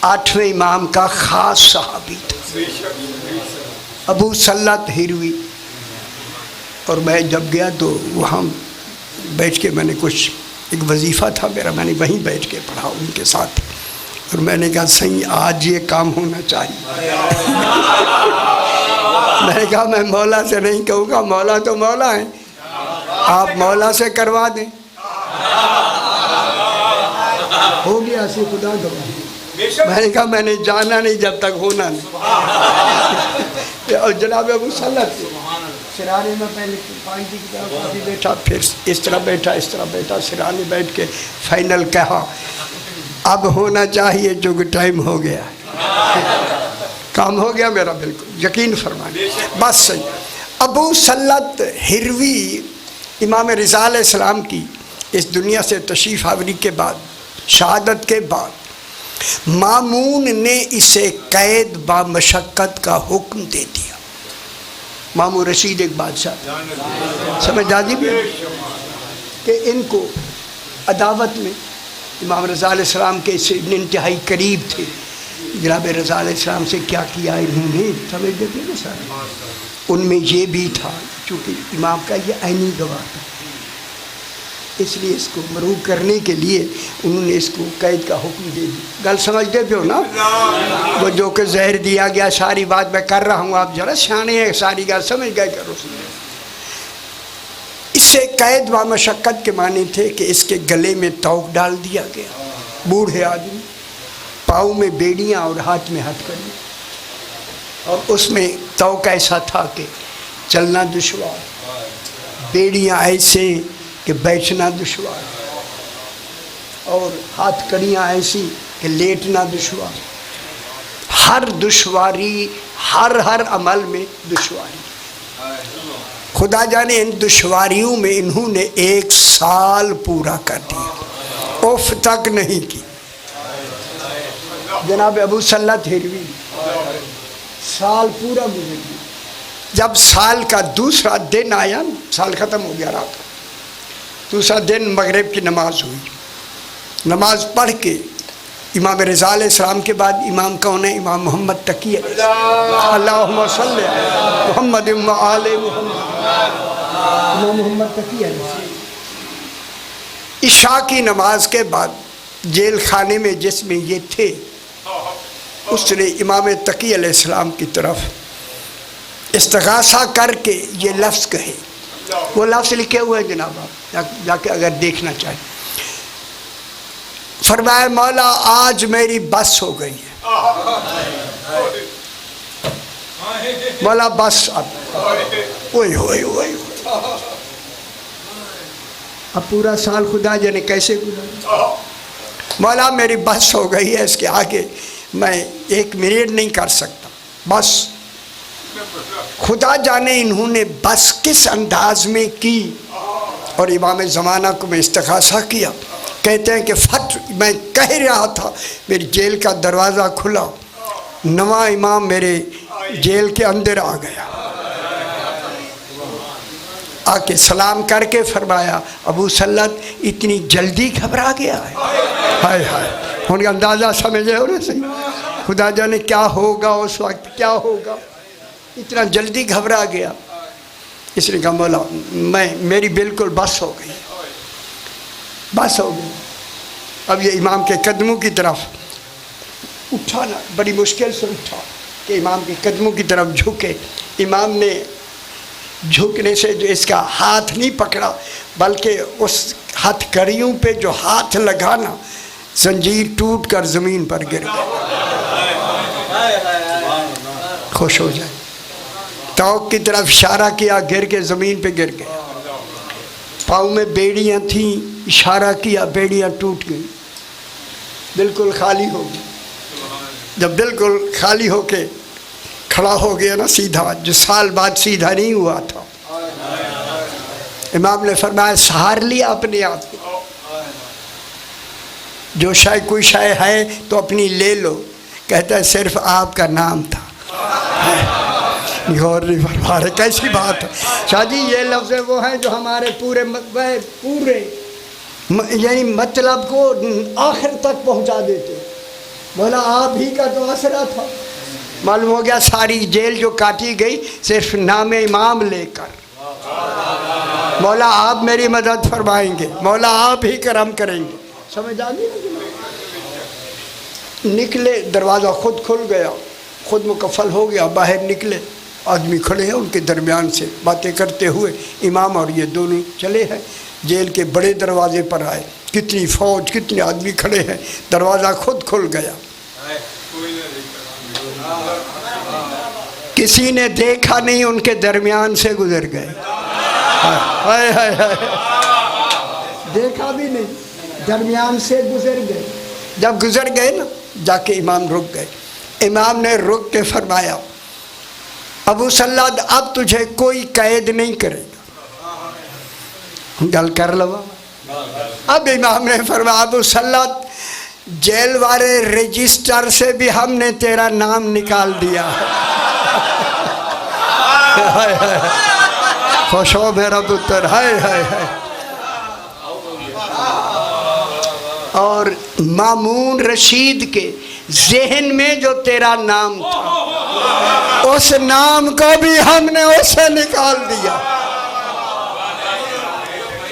Speaker 1: 8ویں امام کا خاص صحابی تھا ابو سلط ہروی. اور میں جب گیا تو وہاں بیٹھ کے میں نے کچھ ایک وظیفہ تھا میرا، میں نے وہیں بیٹھ کے پڑھا ان کے ساتھ. اور میں نے کہا صحیح آج یہ کام ہونا چاہیے. میں نے کہا میں مولا سے نہیں کہوں گا، مولا تو مولا ہیں، آپ مولا سے کروا دیں. ہو گیا سی خدا گواہ. میں نے کہا میں نے جانا نہیں جب تک ہونا نہیں. اور جناب ابو سلط سرانے میں پہلے پانی کی کتاب بیٹھا، پھر اس طرح بیٹھا اس طرح بیٹھا، سرانے بیٹھ کے فائنل کہا اب ہونا چاہیے جو کہ ٹائم ہو گیا. کام ہو گیا میرا، بالکل یقین فرمائیں. بس صحیح. ابو سلط ہروی امام رضا علیہ السلام کی اس دنیا سے تشریف آوری کے بعد، شہادت کے بعد، مامون نے اسے قید با مشقت کا حکم دے دیا. مامون رشید ایک بادشاہ سمجھ آجی بھی کہ ان کو عداوت میں امام رضا علیہ السلام کے سے انتہائی قریب تھے. جناب رضا علیہ السلام سے کیا کیا انہوں نے سمجھ دیتے نا سارے. ان میں یہ بھی تھا چونکہ امام کا یہ عینی گواہ تھا، اس لیے اس کو مروب کرنے کے لیے انہوں نے اس کو قید کا حکم دے دیا. گل سمجھتے پہ ہو نا؟ وہ جو کہ زہر دیا گیا ساری بات میں کر رہا ہوں، آپ ذرا سیانے ہیں، ساری گل سمجھ گئے کرو. اس سے قید و مشقت کے معنی تھے کہ اس کے گلے میں توق ڈال دیا گیا. بوڑھے آدمی، پاؤں میں بیڑیاں اور ہاتھ میں ہتھ کڑی. اور اس میں طوق ایسا تھا کہ چلنا دشوار، بیڑیاں ایسے کہ بیٹھنا دشوار، اور ہاتھ کڑیاں ایسی کہ لیٹنا دشوار، ہر دشواری ہر عمل میں دشواری۔ خدا جانے ان دشواریوں میں انہوں نے 1 سال پورا کر دیا، اف تک نہیں کی۔ جناب ابو صلہ تھیروی سال پورا گزر گیا۔ جب سال کا دوسرا دن آیا، سال ختم ہو گیا رات کو، دوسرا دن مغرب کی نماز ہوئی، نماز پڑھ کے امام رضا علیہ السلام کے بعد امام کون ہے؟ امام محمد تقی علیہ السلام۔ اللہم صلی محمد و آل محمد۔ امام محمد تقی علیہ السلام عشاء کی نماز کے بعد جیل خانے میں جس میں یہ تھے، اس نے امام تقی علیہ السلام کی طرف استغاثہ کر کے یہ لفظ کہے، وہ لفظ لکھے ہوئے ہیں جناب، آپ جا کے اگر دیکھنا چاہیں۔ فرمایا مولا آج میری بس ہو گئی ہے، مولا بس اب اوئے ہوئے ہوئے، اب پورا سال خدا جانے کیسے گزرا، مولا میری بس ہو گئی ہے، اس کے آگے میں 1 منٹ نہیں کر سکتا، بس۔ خدا جانے انہوں نے بس کس انداز میں کی، اور امام زمانہ کو میں استغاثہ کیا۔ کہتے ہیں کہ میں کہہ رہا تھا، میری جیل کا دروازہ کھلا، نواں امام میرے جیل کے اندر آ گیا، آ کے سلام کر کے فرمایا ابو سلت اتنی جلدی گھبرا گیا ہے، ہائے ہائے، ان کا اندازہ سمجھے ہو رہے صحیح، خدا جانے کیا ہوگا اس وقت، کیا ہوگا، اتنا جلدی گھبرا گیا۔ اس نے کہا مولا میری بالکل بس ہو گئی، بس ہو گئی۔ اب یہ امام کے قدموں کی طرف اٹھا نا، بڑی مشکل سے اٹھا کہ امام کے قدموں کی طرف جھکے۔ امام نے جھکنے سے جو اس کا ہاتھ نہیں پکڑا، بلکہ اس ہتھ کڑیوں پہ جو ہاتھ لگانا، زنجیر ٹوٹ کر زمین پر گر گیا۔ خوش ہو جائے، طوق کی طرف اشارہ کیا، گر کے زمین پہ گر گیا۔ پاؤں میں بیڑیاں تھیں، اشارہ کیا، بیڑیاں ٹوٹ گئی، بالکل خالی ہو گئی۔ جب بالکل خالی ہو کے کھڑا ہو گیا نا سیدھا، جو سال بعد سیدھا نہیں ہوا تھا، امام نے فرمایا سہار لیا اپنے آپ کو، جو شاید کوئی شے ہے تو اپنی لے لو، کہتا ہے صرف آپ کا نام تھا۔ غور نہیں فرما رہے، کیسی بات ہے شاہ جی، یہ لفظ وہ ہیں جو ہمارے پورے یعنی مطلب کو آخر تک پہنچا دیتے۔ مولا آپ ہی کا تو آسرا تھا، معلوم ہو گیا ساری جیل جو کاٹی گئی صرف نام امام لے کر۔ مولا آپ میری مدد فرمائیں گے، مولا آپ ہی کرم کریں گے، سمجھ آ گئی؟ نکلے، دروازہ خود کھل گیا، خود مکفل ہو گیا، باہر نکلے، آدمی کھڑے ہیں ان کے درمیان سے باتیں کرتے ہوئے، امام اور یہ دونوں چلے ہیں، جیل کے بڑے دروازے پر آئے، کتنی فوج، کتنے آدمی کھڑے ہیں، دروازہ خود کھل گیا، کسی نے دیکھا نہیں، ان کے درمیان سے گزر گئے، دیکھا بھی نہیں، درمیان سے گزر گئے۔ جب گزر گئے نا، جا کے امام رک گئے، امام نے رک کے فرمایا ابو سلاد اب تجھے کوئی قید نہیں کرے گا، گل کر لو۔ اب امام نے فرمایا ابو سلاد جیل والے رجسٹر سے بھی ہم نے تیرا نام نکال دیا ہے۔ خوش ہو میرا پتر، ہائے ہائے ہائے۔ اور مامون رشید کے ذہن میں جو تیرا نام تھا، اس نام کو بھی ہم نے اسے نکال دیا۔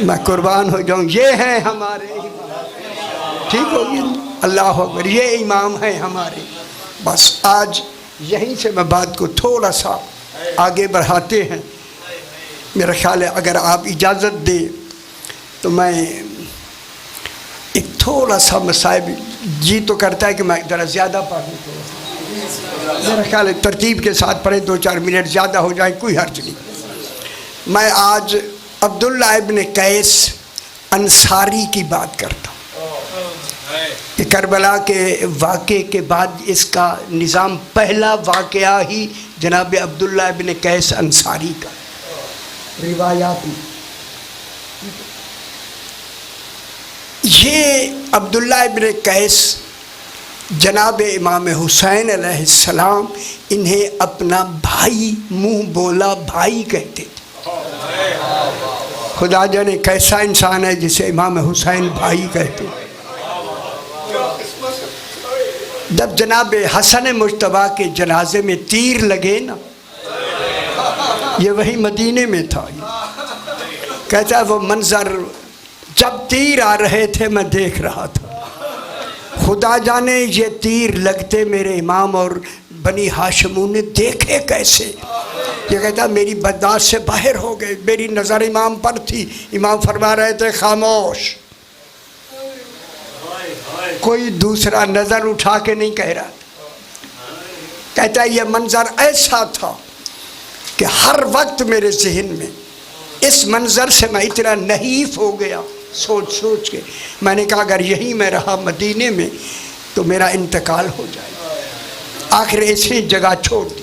Speaker 1: میں قربان ہو جاؤں، یہ ہیں ہمارے امام، ٹھیک ہوگی؟ اللہ اکبر، یہ امام ہیں ہمارے۔ بس آج یہیں سے میں بات کو تھوڑا سا آگے بڑھاتے ہیں۔ میرا خیال ہے اگر آپ اجازت دیں تو میں ایک تھوڑا سا مسائل، جی تو کرتا ہے کہ میں ذرا زیادہ پڑھ لوں، میرا خیال ہے ترتیب کے ساتھ پڑھیں، 2-4 منٹ زیادہ ہو جائیں کوئی حرج نہیں۔ میں آج عبداللہ ابن قیس انصاری کی بات کرتا ہوں کہ کربلا کے واقعے کے بعد اس کا نظام، پہلا واقعہ ہی جناب عبداللہ ابن قیس انصاری کا روایاتی۔ یہ عبداللہ ابن قیس جناب امام حسین علیہ السلام انہیں اپنا بھائی، منہ بولا بھائی کہتے تھے۔ خدا جانے کیسا انسان ہے جسے امام حسین بھائی کہتے ہیں۔ جب جناب حسن مجتبیٰ کے جنازے میں تیر لگے نا، یہ وہی مدینے میں تھا، کہتا ہے وہ منظر جب تیر آ رہے تھے میں دیکھ رہا تھا، خدا جانے یہ تیر لگتے میرے امام اور بنی ہاشموں نے دیکھے کیسے۔ یہ کہتا میری برداشت سے باہر ہو گئے، میری نظر امام پر تھی، امام فرما رہے تھے خاموش، کوئی دوسرا نظر اٹھا کے نہیں کہہ رہا۔ کہتا ہے یہ منظر ایسا تھا کہ ہر وقت میرے ذہن میں اس منظر سے میں اتنا نحیف ہو گیا، سوچ سوچ کے میں نے کہا اگر یہی میں رہا مدینے میں تو میرا انتقال ہو جائے گا۔ آخر ایسی جگہ چھوڑ دی،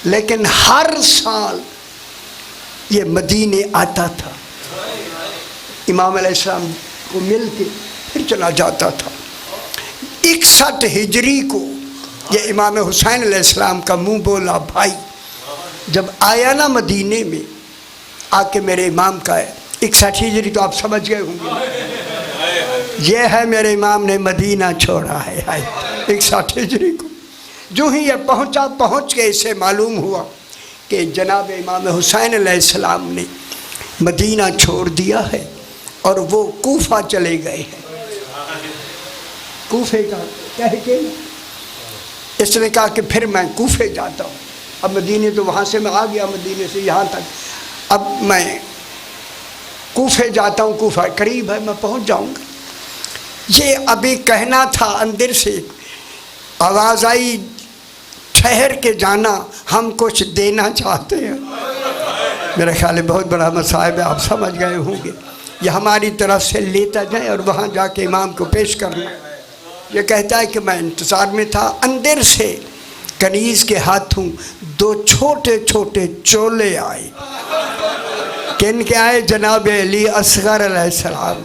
Speaker 1: لیکن ہر سال یہ مدینے آتا تھا، امام علیہ السلام کو مل کے پھر چلا جاتا تھا۔ 61 ہجری کو یہ امام حسین علیہ السلام کا منہ بولا بھائی جب آیا نا مدینے میں آ کے میرے امام کا ہے 61 ہجری تو آپ سمجھ گئے ہوں گے، یہ ہے میرے امام نے مدینہ چھوڑا ہے 61 ہجری کو۔ جو ہی یہ پہنچ کے اسے معلوم ہوا کہ جناب امام حسین علیہ السلام نے مدینہ چھوڑ دیا ہے اور وہ کوفہ چلے گئے ہیں۔ کوفے کا کہہ کے اس نے کہا کہ پھر میں کوفے جاتا ہوں، اب مدینے تو وہاں سے میں آ گیا، مدینے سے یہاں تک، اب میں کوفے جاتا ہوں، کوفہ قریب ہے میں پہنچ جاؤں گا۔ یہ ابھی کہنا تھا، اندر سے آواز آئی ٹھہر کے جانا، ہم کچھ دینا چاہتے ہیں۔ میرا خیال ہے بہت بڑا مصائب ہے، آپ سمجھ گئے ہوں گے، یہ ہماری طرف سے لیتا جائیں اور وہاں جا کے امام کو پیش کرنا۔ یہ کہتا ہے کہ میں انتظار میں تھا، اندر سے کنیز کے ہاتھوں 2 چھوٹے چھوٹے چولے آئے۔ کن کے آئے؟ جناب علی اصغر علیہ السلام،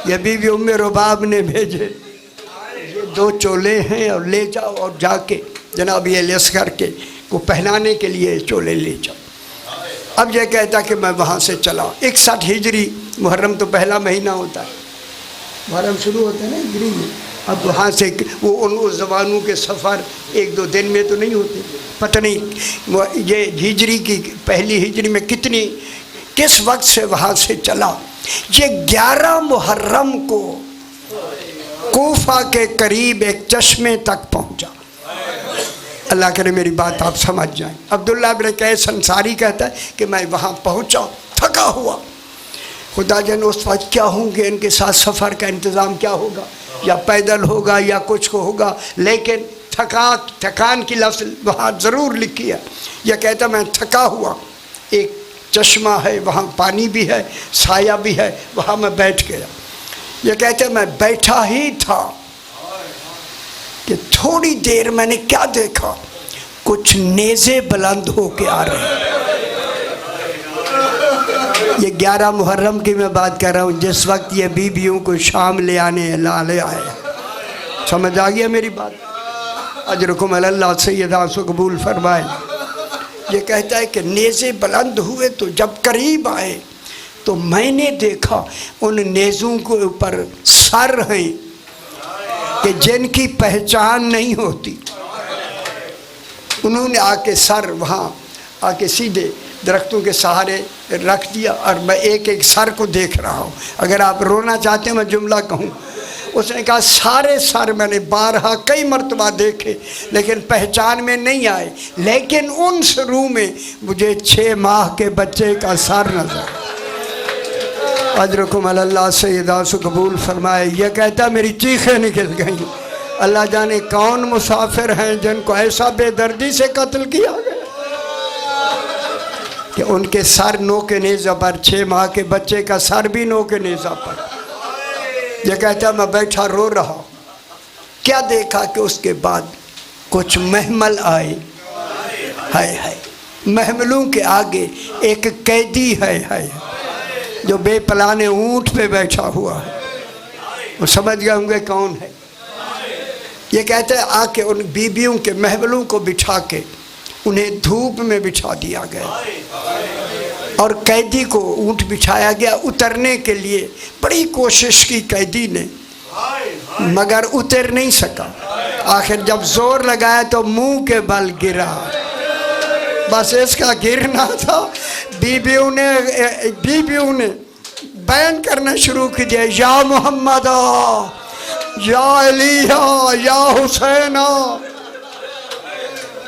Speaker 1: یہ بی بی ام رباب نے بھیجے، یہ 2 چولے ہیں اور لے جاؤ اور جا کے جناب علی اصغر کے کو پہنانے کے لیے چولے لے جاؤ۔ اب یہ کہتا کہ میں وہاں سے چلا، 61 ہجری محرم تو پہلا مہینہ ہوتا ہے، محرم شروع ہوتا ہے نا ہجری میں، اب وہاں سے وہ ان زبانوں کے سفر 1-2 دن میں تو نہیں ہوتے، پتہ نہیں یہ ہجری کی پہلی ہجری میں کس وقت سے وہاں سے چلا۔ یہ 11 محرم کو کوفہ کے قریب ایک چشمے تک پہنچا۔ اللہ کرے میری بات آپ سمجھ جائیں۔ عبداللہ ابن قیس انصاری کہتا ہے کہ میں وہاں پہنچا تھکا ہوا، خدا جانے اس وقت کیا ہوں گے، ان کے ساتھ سفر کا انتظام کیا ہوگا، یا پیدل ہوگا یا کچھ کو ہوگا، لیکن تھکان کی لفظ وہاں ضرور لکھی ہے۔ یہ کہتا میں تھکا ہوا، ایک چشمہ ہے وہاں، پانی بھی ہے، سایہ بھی ہے، وہاں میں بیٹھ گیا۔ یہ کہتے میں بیٹھا ہی تھا کہ تھوڑی دیر میں نے کیا دیکھا، کچھ نیزے بلند ہو کے آ رہے ہیں۔ یہ 11 محرم کی میں بات کر رہا ہوں، جس وقت یہ بیویوں کو شام لے آنے لالے آئے۔ سمجھ آ گیا میری بات؟ اجرکم اللہ سیدہ سے قبول فرمائے۔ یہ کہتا ہے کہ نیزے بلند ہوئے تو جب قریب آئے تو میں نے دیکھا ان نیزوں کے اوپر سر ہیں کہ جن کی پہچان نہیں ہوتی۔ انہوں نے آ کے سر وہاں آ کے سیدھے درختوں کے سہارے رکھ دیا اور میں ایک ایک سر کو دیکھ رہا ہوں۔ اگر آپ رونا چاہتے ہیں میں جملہ کہوں، اس نے کہا سارے سر میں نے بارہا کئی مرتبہ دیکھے لیکن پہچان میں نہیں آئے، لیکن ان سروں میں مجھے 6 ماہ کے بچے کا سر نظر۔ اجرکم اللہ سیدہ سے قبول فرمائے۔ یہ کہتا میری چیخیں نکل گئیں، اللہ جانے کون مسافر ہیں جن کو ایسا بے دردی سے قتل کیا گیا کہ ان کے سر نوکے نیزہ پر، 6 ماہ کے بچے کا سر بھی نوکے نیزہ پر۔ یہ کہتا میں بیٹھا رو رہا، کیا دیکھا کہ اس کے بعد کچھ محمل آئے، ہائے ہائے، محملوں کے آگے ایک قیدی ہے جو بے پلانے اونٹ پہ بیٹھا ہوا ہے، وہ سمجھ گئے ہوں گے کون ہے۔ یہ کہتے ہیں آ کے ان بیبیوں کے محملوں کو بٹھا کے انہیں دھوپ میں بٹھا دیا گیا، اور قیدی کو اونٹ بٹھایا گیا اترنے کے لیے۔ بڑی کوشش کی قیدی نے مگر اتر نہیں سکا، آخر جب زور لگایا تو منہ کے بل گرا۔ بس اس کا گرنا تھا، بیبیوں نے بیان کرنا شروع کی دیا، یا محمد یا علی یا حسین۔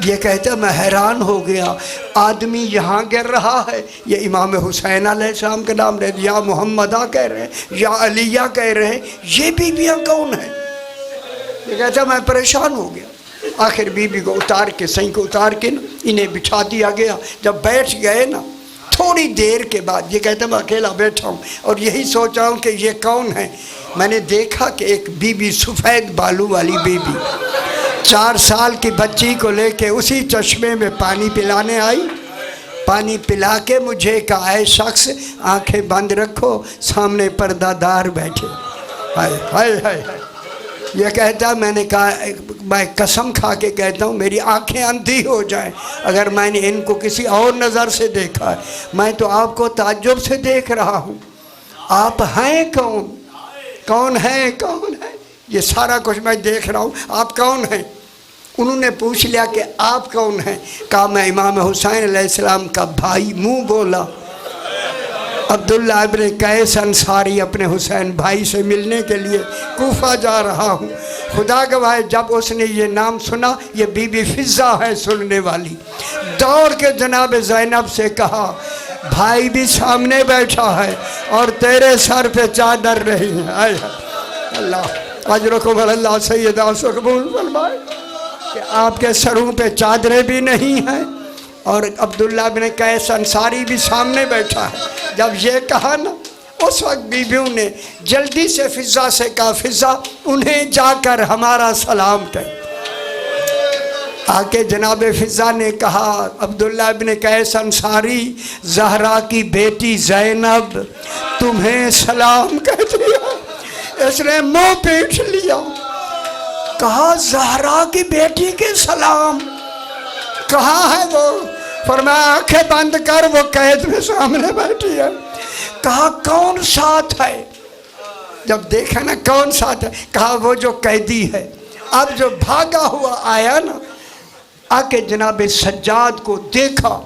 Speaker 1: یہ کہتا میں حیران ہو گیا، آدمی یہاں گر رہا ہے، یہ امام حسین علیہ السلام کا نام رہے، یا محمدہ کہہ رہے ہیں، یا علیہ کہہ رہے ہیں، یہ بیویاں کون ہیں؟ یہ کہتا میں پریشان ہو گیا۔ آخر بیوی کو اتار کے، سائیں کو اتار کے نا انہیں بٹھا دیا گیا۔ جب بیٹھ گئے نا تھوڑی دیر کے بعد، یہ کہتا میں اکیلا بیٹھا ہوں اور یہی سوچ رہا ہوں کہ یہ کون ہے۔ میں نے دیکھا کہ ایک بیوی، سفید بالوں والی بیوی، 4 سال کی بچی کو لے کے اسی چشمے میں پانی پلانے آئی۔ پانی پلا کے مجھے کہا، اے شخص آنکھیں بند رکھو، سامنے پردہ دار بیٹھے۔ ہائے ہائے ہائے ہائے۔ یہ کہتا میں نے کہا، میں قسم کھا کے کہتا ہوں میری آنکھیں اندھی ہو جائیں اگر میں نے ان کو کسی اور نظر سے دیکھا ہے۔ میں تو آپ کو تعجب سے دیکھ رہا ہوں، آپ ہیں کون؟ کون ہیں؟ کون ہیں؟ یہ سارا کچھ میں دیکھ رہا ہوں، آپ کون ہیں؟ انہوں نے پوچھ لیا کہ آپ کون ہیں؟ کہا میں امام حسین علیہ السلام کا بھائی۔ منہ بولا، عبداللہ ابن قیس انصاری اپنے حسین بھائی سے ملنے کے لیے کوفہ جا رہا ہوں۔ خدا گواہ جب اس نے یہ نام سنا، یہ بی بی فضہ ہے سننے والی، دوڑ کے جناب زینب سے کہا بھائی بھی سامنے بیٹھا ہے اور تیرے سر پہ چادر رہی ہے۔ اللہ اجرکم اللہ سیدہ سے قبول فرمائے کہ آپ کے سروں پہ چادریں بھی نہیں ہیں اور عبداللہ بن قیس انصاری بھی سامنے بیٹھا ہے۔ جب یہ کہا نا، اس وقت بیویوں نے جلدی سے فضہ سے کہا، فضہ انہیں جا کر ہمارا سلام کہے۔ آکے جناب فضہ نے کہا، عبداللہ بن قیس انصاری، زہرا کی بیٹی زینب تمہیں سلام کہہ دیا۔ اس نے منہ پیٹ لیا، کہا زہرا کی بیٹی کے سلام، کہاں ہے وہ؟ فرمایا آنکھیں بند کر، وہ قید میں سامنے بیٹھی ہے۔ کہا کون ساتھ ہے؟ جب دیکھا نا کون ساتھ ہے، کہا وہ جو قیدی ہے۔ اب جو بھاگا ہوا آیا نا، آکے جناب سجاد کو دیکھا،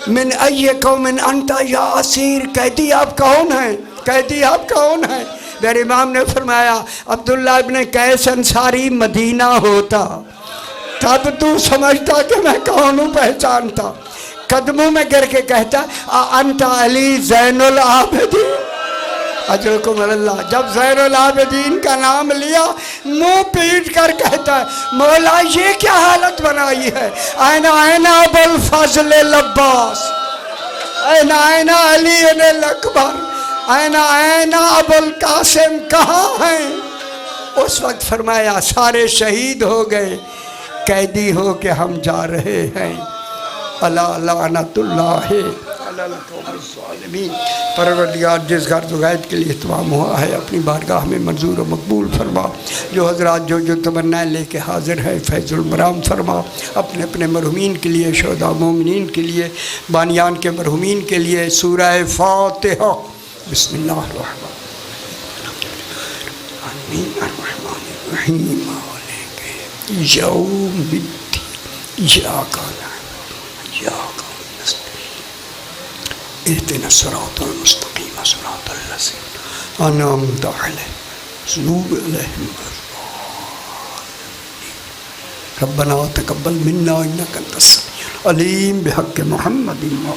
Speaker 1: من ای قوم انت یا اسیر، قیدی آپ کون ہیں؟ قیدی آپ کون ہیں؟ میرے امام نے فرمایا عبداللہ ابن قیس انصاری مدینہ ہوتا تب تو سمجھتا کہ میں کون ہوں، پہچانتا۔ قدموں میں گر کے کہتا انت علی زین العابدین، اجرکم اللہ۔ جب زین العابدین کا نام لیا، منہ پیٹ کر کہتا ہے مولا یہ کیا حالت بنائی ہے؟ این ابو الفضل العباس، این علی الاکبر، این ابو القاسم، کہاں ہیں؟ اس وقت فرمایا سارے شہید ہو گئے، قیدی ہو کے ہم جا رہے ہیں۔ اللہ لعنت اللہ علی القوم الظالمین۔ پروردگار جس غرض و غائب کے لیے تمام ہوا ہے، اپنی بارگاہ میں منظور و مقبول فرما۔ جو حضرات جو تمنا لے کے حاضر ہیں، فیض المرام فرما۔ اپنے اپنے مرحومین کے لیے، شہداء مومنین کے لیے، بانیان کے مرحومین کے لیے سورہ فاتحہ۔ بسم اللہ الرحمن الرحیم، یوم الدین، ایاک نعبد وایاک نستعین، اهدنا الصراط المستقیم صراط الذین انعمت علیہم غیر المغضوب علیہم ربنا تقبل منا انک انت السمیع العلیم بحق محمد و